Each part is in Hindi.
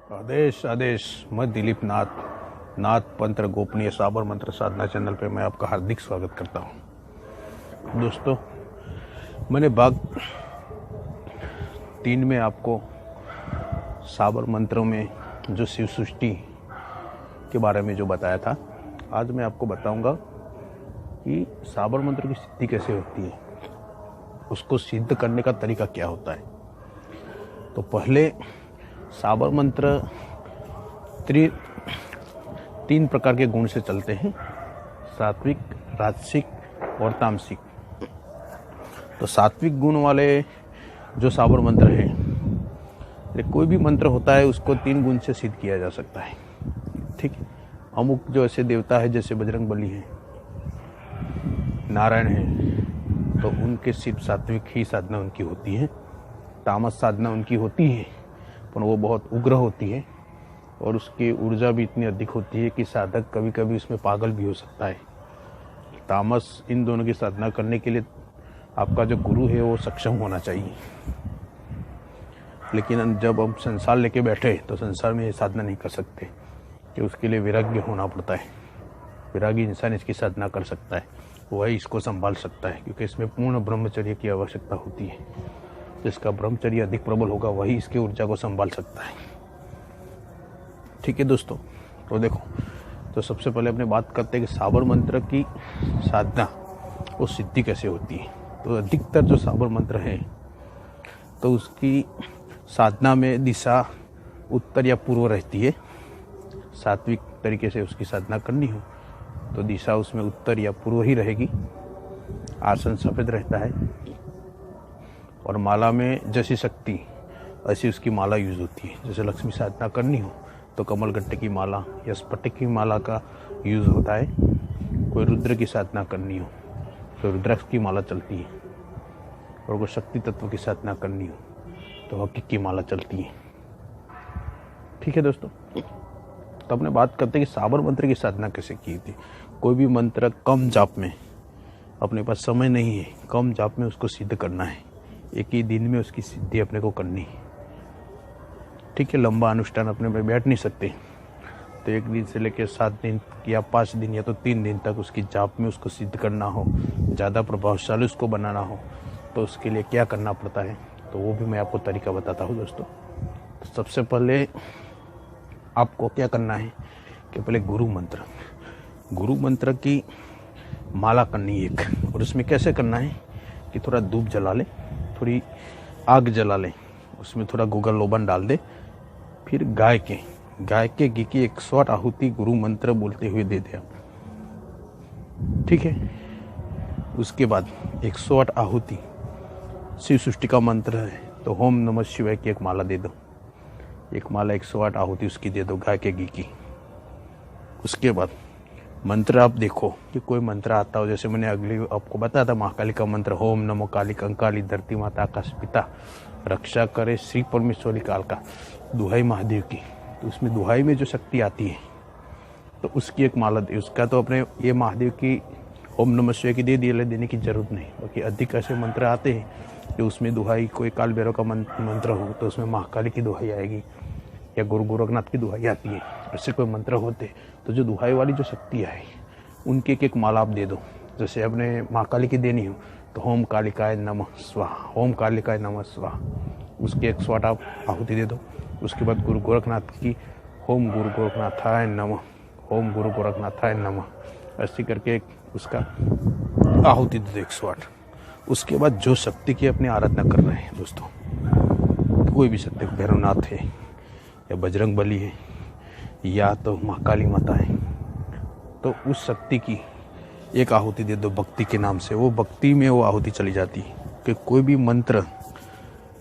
आदेश आदेश। मैं दिलीप नाथ नाथ पंत्र गोपनीय साबर मंत्र साधना चैनल पे मैं आपका हार्दिक स्वागत करता हूँ। दोस्तों, मैंने भाग 3 में आपको साबर मंत्रों में जो शिव सृष्टि के बारे में जो बताया था, आज मैं आपको बताऊंगा कि साबर मंत्र की सिद्धि कैसे होती है, उसको सिद्ध करने का तरीका क्या होता है। तो पहले साबर मंत्र 3 प्रकार के गुण से चलते हैं, सात्विक, राजसिक और तामसिक। तो सात्विक गुण वाले जो साबर मंत्र है, कोई भी मंत्र होता है उसको 3 गुण से सिद्ध किया जा सकता है। ठीक है। अमुक जो ऐसे देवता है जैसे बजरंग बली है, नारायण है, तो उनके सिर्फ सात्विक ही साधना उनकी होती है, तामस साधना उनकी होती है, पर वो बहुत उग्र होती है और उसकी ऊर्जा भी इतनी अधिक होती है कि साधक कभी कभी उसमें पागल भी हो सकता है। तामस इन दोनों की साधना करने के लिए आपका जो गुरु है वो सक्षम होना चाहिए, लेकिन जब हम संसार लेके बैठे तो संसार में ये साधना नहीं कर सकते कि उसके लिए वैराग्य होना पड़ता है। वैरागी इंसान इसकी साधना कर सकता है, वही इसको संभाल सकता है, क्योंकि इसमें पूर्ण ब्रह्मचर्य की आवश्यकता होती है। जिसका ब्रह्मचर्य अधिक प्रबल होगा वही इसकी ऊर्जा को संभाल सकता है। ठीक है दोस्तों, तो देखो, तो सबसे पहले अपने बात करते हैं कि साबर मंत्र की साधना वो सिद्धि कैसे होती है। तो अधिकतर जो साबर मंत्र है तो उसकी साधना में दिशा उत्तर या पूर्व रहती है। सात्विक तरीके से उसकी साधना करनी हो तो दिशा उसमें उत्तर या पूर्व ही रहेगी। आसन सफेद रहता है और माला में जैसी शक्ति ऐसी उसकी माला यूज होती है। जैसे लक्ष्मी साधना करनी हो तो कमल गट्टे की माला या स्फटिक की माला का यूज होता है। कोई रुद्र की साधना करनी हो तो रुद्राक्ष की माला चलती है, और कोई शक्ति तत्व की साधना करनी हो तो हकीक की माला चलती है। ठीक है दोस्तों, तो अपने बात करते हैं कि साबर मंत्र की साधना कैसे की थी। कोई भी मंत्र कम जाप में, अपने पास समय नहीं है, कम जाप में उसको सिद्ध करना है, एक ही दिन में उसकी सिद्धि अपने को करनी है। ठीक है, लंबा अनुष्ठान अपने पे बैठ नहीं सकते, तो 1 दिन से लेकर 7 दिन या 5 दिन या तो 3 दिन तक उसकी जाप में उसको सिद्ध करना हो, ज़्यादा प्रभावशाली उसको बनाना हो, तो उसके लिए क्या करना पड़ता है, तो वो भी मैं आपको तरीका बताता हूँ दोस्तों। तो सबसे पहले आपको क्या करना है कि पहले गुरु मंत्र की माला करनी है एक, और उसमें कैसे करना है कि थोड़ा धूप जला ले, थोड़ी आग जला ले, उसमें थोड़ा गूगल लोबन डाल दे, फिर गाय के घी की 108 आहुति गुरु मंत्र बोलते हुए दे दे। ठीक है, उसके बाद 108 आहुति शिव सृष्टि का मंत्र है, तो ओम नमः शिवाय की एक माला दे दो। एक माला 108 आहुति उसकी दे दो गाय के घी की। उसके बाद मंत्र आप देखो कि कोई मंत्र आता हो, जैसे मैंने अगली आपको बताया था महाकाली का मंत्र, ओम नमो काली कंकाली धरती माता आकाश पिता रक्षा करे श्री परमेश्वरी काल का, दुहाई महादेव की। तो उसमें दुहाई में जो शक्ति आती है तो उसकी एक माला दे। उसका तो अपने ये महादेव की ओम नमः शिवाय की दे दिए, देने की जरूरत नहीं। बाकी अधिक ऐसे मंत्र आते हैं कि उसमें दुहाई, कोई काल भैरव का मंत्र हो तो उसमें महाकाली की दुहाई आएगी, या गुरु गोरखनाथ की दुहाई आती है। ऐसे कोई मंत्र होते तो जो दुहाई वाली जो शक्ति है उनकी एक माला आप दे दो। जैसे अपने महाकाली की देनी हो तो ओम कालिकाय नमः स्वाहा, ओम कालिकाय नमः स्वाहा, उसके 108 आप आहुति दे दो। उसके बाद गुरु गोरखनाथ की ओम गुरु गोरखनाथाय नमः, ओम गुरु गोरखनाथाय नमः, ऐसी करके उसका आहुति दे दो 108। उसके बाद जो शक्ति की अपनी आराधना कर रहे हैं दोस्तों, कोई भी शक्ति, भैरवनाथ है या बजरंग बली है या तो महाकाली माता है, तो उस शक्ति की एक आहुति दे दो भक्ति के नाम से। वो भक्ति में वो आहुति चली जाती है कि कोई भी मंत्र,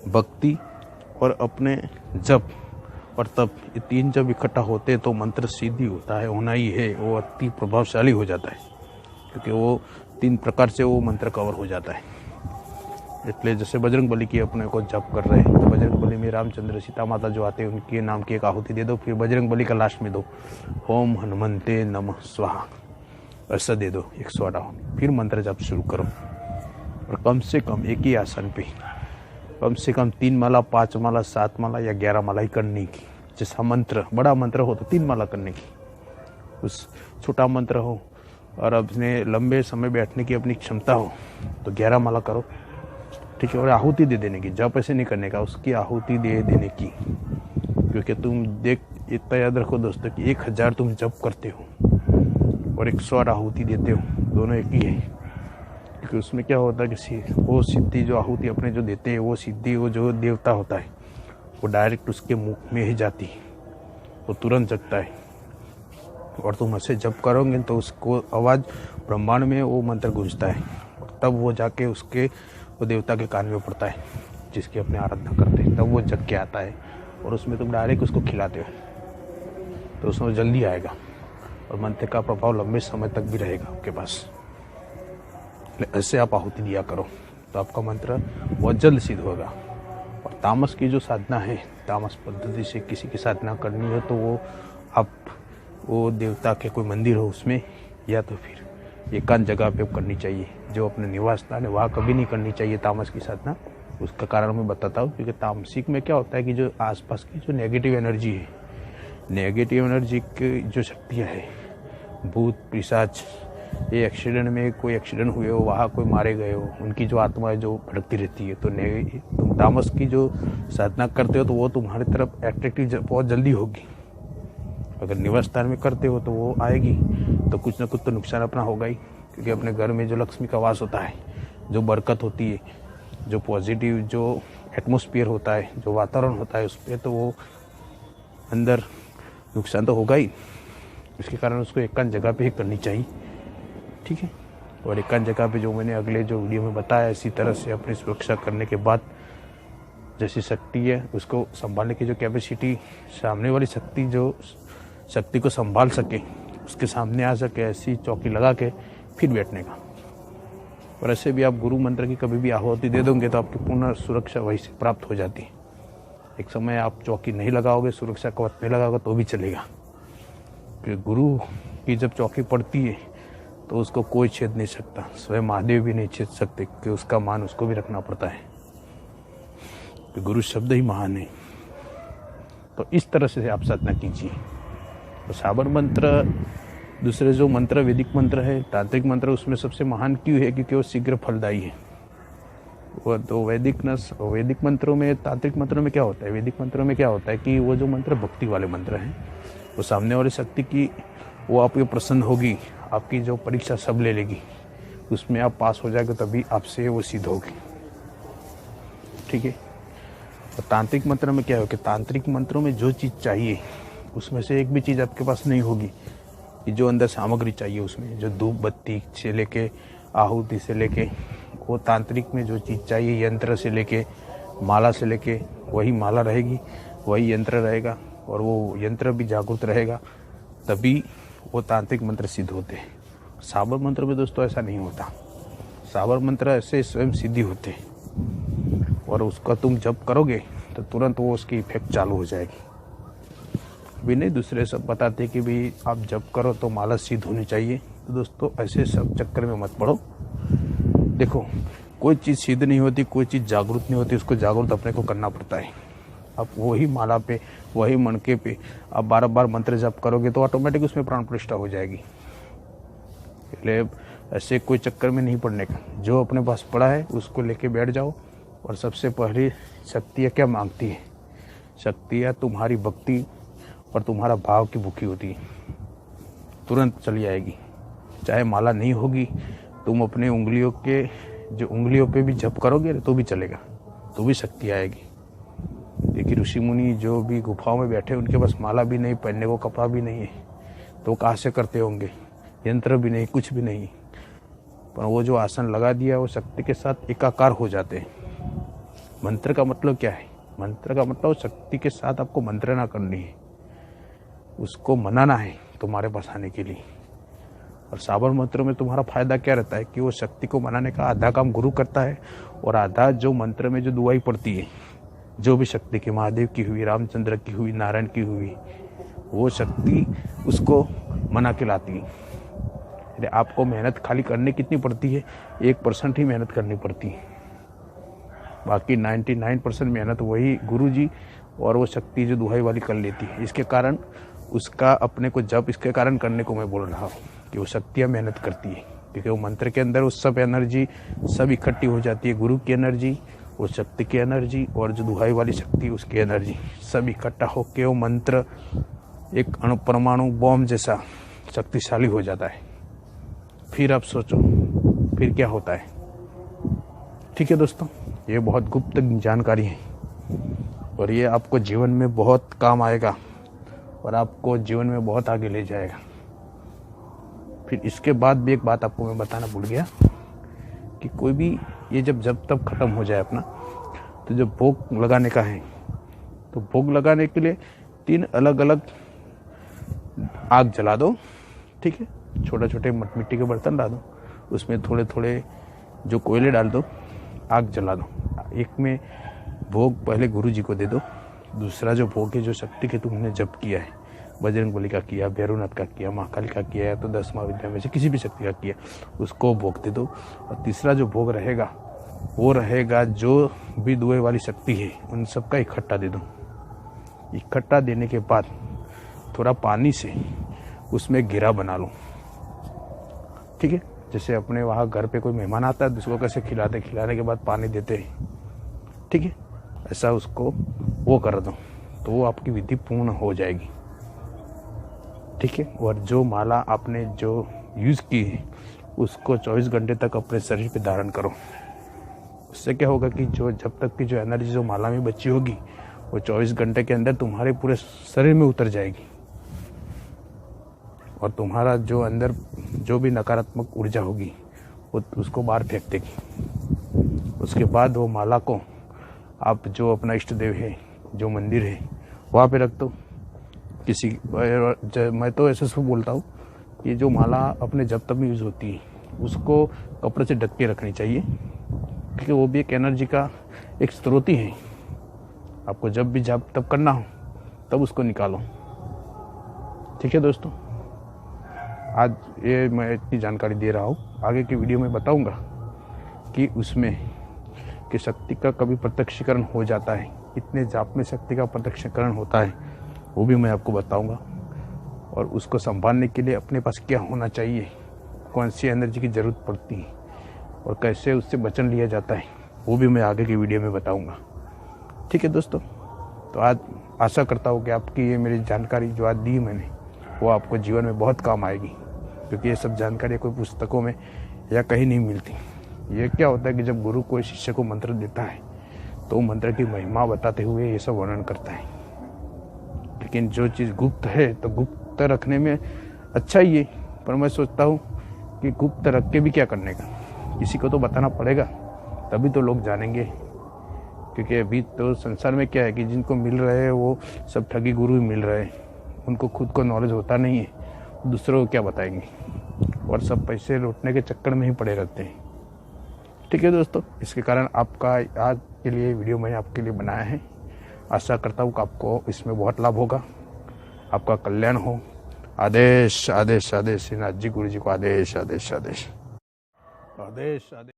भक्ति और अपने जप और तप, ये 3 जब इकट्ठा होते हैं तो मंत्र सिद्धि होता है, होना ही है, वो अति प्रभावशाली हो जाता है, क्योंकि वो 3 प्रकार से वो मंत्र कवर हो जाता है। इसलिए जैसे बजरंग बली की अपने को जप कर रहे हैं तो बजरंग बली में रामचंद्र सीता माता जो आते हैं उनके नाम की एक आहुति दे दो। फिर बजरंग बली का लास्ट में दो ओम हनुमंते नमः स्वाहा, ऐसा दे दो 108 आहुति। फिर मंत्र जप शुरू करो, और कम से कम एक ही आसन पे कम से कम 3 माला, 5 माला, 7 माला या 11 माला ही करने की। जैसा मंत्र, बड़ा मंत्र हो तो 3 माला करने की, उस छोटा मंत्र हो और अपने लंबे समय बैठने की अपनी क्षमता हो तो 11 माला करो, ठीक है। और आहुति दे देने की, जप ऐसे नहीं करने का, उसकी आहुति दे देने की। क्योंकि तुम देख, इतना याद रखो दोस्तों कि 1000 तुम जप करते हो और 100 आहुति देते हो, दोनों एक ही है। क्योंकि उसमें क्या होता है कि वो सिद्धि जो आहुति अपने जो देते हैं, वो सिद्धि वो जो देवता होता है वो डायरेक्ट उसके मुख में ही जाती है, वो तुरंत जगता है। और तुम ऐसे जप करोगे तो उसको आवाज़ ब्रह्मांड में वो मंत्र गूंजता है और तब वो जाके उसके वो देवता के कान में पड़ता है जिसकी अपने आराधना करते हैं, तब वो जग के आता है। और उसमें तुम डायरेक्ट उसको खिलाते हो तो उसमें जल्दी आएगा और मंत्र का प्रभाव लंबे समय तक भी रहेगा आपके पास। ऐसे आप आहुति दिया करो तो आपका मंत्र बहुत जल्द सिद्ध होगा। और तामस की जो साधना है, तामस पद्धति से किसी की साधना करनी हो तो वो आप वो देवता के कोई मंदिर हो उसमें, या तो फिर एकांत जगह पे करनी चाहिए। जो अपने निवास स्थान है वहाँ कभी नहीं करनी चाहिए तामस की साधना। उसका कारण मैं बताता हूँ। क्योंकि तामसिक में क्या होता है कि जो आसपास की जो नेगेटिव एनर्जी है, नेगेटिव एनर्जी की जो शक्तियाँ है, भूत पिशाच, ये एक्सीडेंट में कोई एक्सीडेंट हुए हो, वहाँ कोई मारे गए हो, उनकी जो आत्मा जो भटकती रहती है, तो तुम तामस की जो साधना करते हो तो वो तुम्हारी तरफ एट्रैक्टिव बहुत जल्दी होगी। अगर निवास स्थान में करते हो तो वो आएगी तो कुछ ना कुछ तो नुकसान अपना होगा ही। क्योंकि अपने घर में जो लक्ष्मी का वास होता है, जो बरकत होती है, जो पॉजिटिव जो एटमॉस्फेयर होता है, जो वातावरण होता है, उस पर तो वो अंदर नुकसान तो होगा ही। इसके कारण उसको एकांत जगह पे ही करनी चाहिए, ठीक है। और एकांत जगह पे जो मैंने अगले जो वीडियो में बताया, इसी तरह से अपनी सुरक्षा करने के बाद जैसी शक्ति है उसको संभालने की जो कैपेसिटी, सामने वाली शक्ति जो शक्ति को संभाल सके, उसके सामने आ सके, ऐसी चौकी लगा के फिर बैठने का। और ऐसे भी आप गुरु मंत्र की कभी भी आहुति दे दोगे तो आपकी पूर्ण सुरक्षा वहीं से प्राप्त हो जाती है। एक समय आप चौकी नहीं लगाओगे, सुरक्षा कवच नहीं लगाओगे तो भी चलेगा। क्योंकि गुरु की जब चौकी पड़ती है तो उसको कोई छेद नहीं सकता, स्वयं महादेव भी नहीं छेद सकते, क्योंकि उसका मान उसको भी रखना पड़ता है। तो गुरु शब्द ही महान है। तो इस तरह से आप साधना कीजिए। तो साबर मंत्र, दूसरे जो मंत्र वैदिक मंत्र है, तांत्रिक मंत्र, उसमें सबसे महान क्यों है? क्योंकि वो शीघ्र फलदायी है। वो तो वैदिक मंत्रों में, तांत्रिक मंत्रों में क्या होता है, वैदिक मंत्रों में क्या होता है कि वो जो मंत्र भक्ति वाले मंत्र हैं, वो सामने वाली शक्ति की वो आपके प्रसन्न होगी, आपकी जो परीक्षा सब ले लेगी, उसमें आप पास हो जाएगा तभी आपसे वो सिद्ध होगी, ठीक है। और तांत्रिक मंत्र में क्या हो कि तांत्रिक मंत्रों में जो चीज़ चाहिए उसमें से एक भी चीज़ आपके पास नहीं होगी। कि जो अंदर सामग्री चाहिए उसमें, जो धूप बत्ती से लेके आहुति से लेके, वो तांत्रिक में जो चीज़ चाहिए, यंत्र से लेके माला से लेके, वही माला रहेगी, वही यंत्र रहेगा, और वो यंत्र भी जागरूक रहेगा, तभी वो तांत्रिक मंत्र सिद्ध होते हैं। साबर मंत्र में दोस्तों ऐसा नहीं होता। साबर मंत्र ऐसे स्वयं सिद्धि होते हैं और उसका तुम जप करोगे तो तुरंत वो उसकी इफेक्ट चालू हो जाएगी। भी नहीं दूसरे सब बताते कि भाई आप जप करो तो माला सिद्ध होनी चाहिए। तो दोस्तों ऐसे सब चक्कर में मत पड़ो। देखो, कोई चीज़ सिद्ध नहीं होती, कोई चीज़ जागरूक नहीं होती, उसको जागरूक अपने को करना पड़ता है। आप वही माला पे, वही मणके पे आप 12 बार मंत्र जप करोगे तो ऑटोमेटिक उसमें प्राण प्रतिष्ठा हो जाएगी। इसलिए ऐसे कोई चक्कर में नहीं पड़ने का, जो अपने पास पड़ा है उसको लेके बैठ जाओ। और सबसे पहले शक्तियाँ क्या मांगती है? शक्तियाँ तुम्हारी भक्ति और तुम्हारा भाव की भूखी होती है, तुरंत चली आएगी। चाहे माला नहीं होगी, तुम अपने उंगलियों पे भी जप करोगे तो भी चलेगा, तो भी शक्ति आएगी। देखिए ऋषि मुनि जो भी गुफाओं में बैठे, उनके पास माला भी नहीं, पहनने को कपड़ा भी नहीं है, तो कहाँ से करते होंगे? यंत्र भी नहीं, कुछ भी नहीं, पर वो जो आसन लगा दिया वो शक्ति के साथ एकाकार हो जाते हैं। मंत्र का मतलब क्या है? मंत्र का मतलब शक्ति के साथ आपको मंत्रणा करनी है, उसको मनाना है तुम्हारे पास आने के लिए। और साबर मंत्र में तुम्हारा फायदा क्या रहता है कि वो शक्ति को मनाने का आधा काम गुरु करता है, और आधा जो मंत्र में जो दुआई पड़ती है, जो भी शक्ति की, महादेव की हुई, रामचंद्र की हुई, नारायण की हुई, वो शक्ति उसको मना के लाती है। आपको मेहनत खाली करने कितनी पड़ती है? 1% ही मेहनत करनी पड़ती है, बाकी 99% मेहनत वही गुरु जी और वो शक्ति जो दुहाई वाली कर लेती है। इसके कारण उसका अपने को जप इसके कारण करने को मैं बोल रहा हूँ कि वो शक्तियाँ मेहनत करती है, क्योंकि वो मंत्र के अंदर वो सब एनर्जी सब इकट्ठी हो जाती है। गुरु की एनर्जी, वो शक्ति की एनर्जी और जो दुहाई वाली शक्ति उसकी एनर्जी सब इकट्ठा होकर वो मंत्र एक अणुपरमाणु बॉम्ब जैसा शक्तिशाली हो जाता है। फिर आप सोचो फिर क्या होता है। ठीक है दोस्तों, ये बहुत गुप्त जानकारी है और ये आपको जीवन में बहुत काम आएगा और आपको जीवन में बहुत आगे ले जाएगा। फिर इसके बाद भी एक बात आपको मैं बताना भूल गया कि कोई भी ये जब तक खत्म हो जाए अपना, तो जब भोग लगाने का है तो भोग लगाने के लिए 3 अलग अलग आग जला दो। ठीक है, छोटे छोटे मिट्टी के बर्तन डाल दो, उसमें थोड़े थोड़े जो कोयले डाल दो, आग जला दो। एक में भोग पहले गुरु जी को दे दो, दूसरा जो भोग है जो शक्ति के तुमने जप किया है, बजरंगबली का किया, भैरवनाथ का किया, महाकाली का किया है तो 10वां विद्या में से किसी भी शक्ति का किया, उसको भोग दे दो। और तीसरा जो भोग रहेगा वो रहेगा जो भी दुए वाली शक्ति है उन सबका इकट्ठा दे दो। इकट्ठा देने के बाद थोड़ा पानी से उसमें घेरा बना लो। ठीक है, जैसे अपने वहाँ घर पे कोई मेहमान आता है उसको कैसे खिलाने के बाद पानी देते हैं, ठीक है, ऐसा उसको वो कर दो तो वो आपकी विधि पूर्ण हो जाएगी। ठीक है, और जो माला आपने जो यूज़ की है उसको 24 घंटे तक अपने शरीर पे धारण करो। उससे क्या होगा कि जो जब तक की जो एनर्जी जो माला में बची होगी वो 24 घंटे के अंदर तुम्हारे पूरे शरीर में उतर जाएगी और तुम्हारा जो अंदर जो भी नकारात्मक ऊर्जा होगी वो उसको बाहर फेंक देगी। उसके बाद वो माला को आप जो अपना इष्ट देव है, जो मंदिर है, वहाँ पे रख दो। मैं तो ऐसे सब बोलता हूँ कि जो माला अपने जब तब में यूज़ होती है उसको कपड़े से ढक के रखनी चाहिए, क्योंकि वो भी एक एनर्जी का एक स्रोत ही है। आपको जब भी जब तब करना हो तब उसको निकालो। ठीक है दोस्तों, आज ये मैं इतनी जानकारी दे रहा हूँ, आगे की वीडियो में बताऊँगा कि उसमें कि शक्ति का कभी प्रत्यक्षीकरण हो जाता है, इतने जाप में शक्ति का प्रत्यक्षीकरण होता है, वो भी मैं आपको बताऊंगा। और उसको संभालने के लिए अपने पास क्या होना चाहिए, कौन सी एनर्जी की ज़रूरत पड़ती है और कैसे उससे बचन लिया जाता है, वो भी मैं आगे की वीडियो में बताऊंगा। ठीक है दोस्तों, तो आज आशा करता हूँ कि आपकी ये मेरी जानकारी जो आज दी मैंने वो आपको जीवन में बहुत काम आएगी, क्योंकि ये सब जानकारी कोई पुस्तकों में या कहीं नहीं मिलती। ये क्या होता है कि जब गुरु कोई शिष्य को मंत्र देता है तो मंत्र की महिमा बताते हुए ये सब वर्णन करता है। लेकिन जो चीज़ गुप्त है तो गुप्त रखने में अच्छा ही है, पर मैं सोचता हूँ कि गुप्त रख के भी क्या करने का, किसी को तो बताना पड़ेगा तभी तो लोग जानेंगे। क्योंकि अभी तो संसार में क्या है कि जिनको मिल रहे हैं वो सब ठगी गुरु ही मिल रहे हैं, उनको खुद को नॉलेज होता नहीं है, दूसरों को क्या बताएंगे और सब पैसे लौटने के चक्कर में ही पड़े रहते हैं। ठीक है दोस्तों, इसके कारण आपका आज के लिए वीडियो मैंने आपके लिए बनाया है। आशा करता हूँ कि आपको इसमें बहुत लाभ होगा, आपका कल्याण हो। आदेश आदेश आदेश, श्रीनाथ जी गुरु जी को आदेश आदेश आदेश आदेश आदेश।